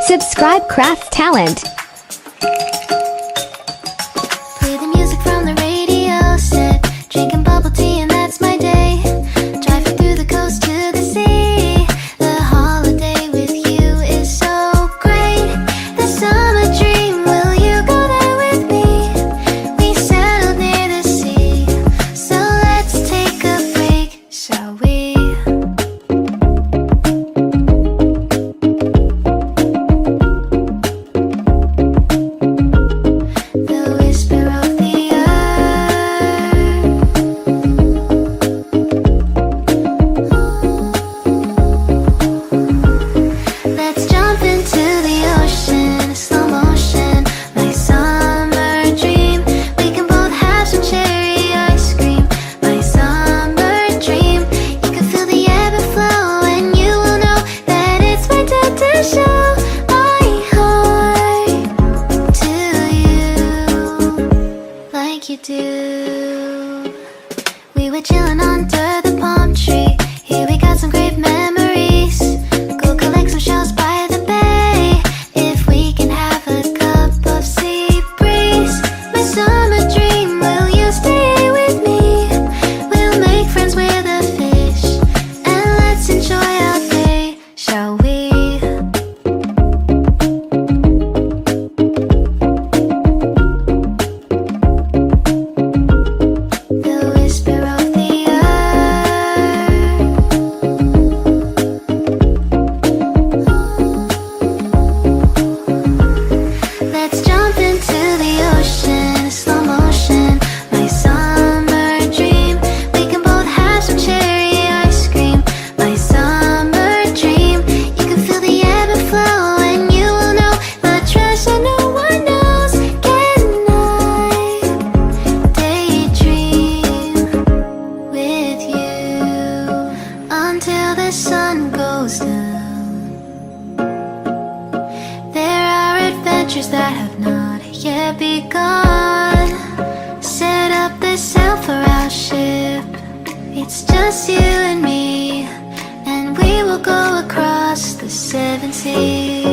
Subscribe Craftz Talent. Play the music from the radio set, drinking bubble tea and that's my day. Driving through the coast to the sea. The holiday with you is so great. The summer dream, will you go there with me? We settled near the sea, so let's take a break, shall we? The whisper of the Let's jump into the ocean, slow motion, my summer dream. We can both have some cherry ice cream, my summer dream. You can feel the ebb and flow, and you will know that it's my time to show my heart to you, like you do. We were chilling under the palm tree. Here we got some great memories. Go collect some shells by the bay. If we can have a cup of sea breeze. My summer dream, will you stay with me? We'll make friends with the fish, and let's enjoy our day, shall we? The whisper of the Let's jump into the ocean, slow motion, my summer dream. We can both have some cherry ice cream, my summer dream. You can feel the ebb and flow, and you will know the treasure no one knows. Can I daydream with you until the sun goes down? There are adventures that have not yet begun. Set up the sail for our ship. It's just you and me, and we will go across the seven seas.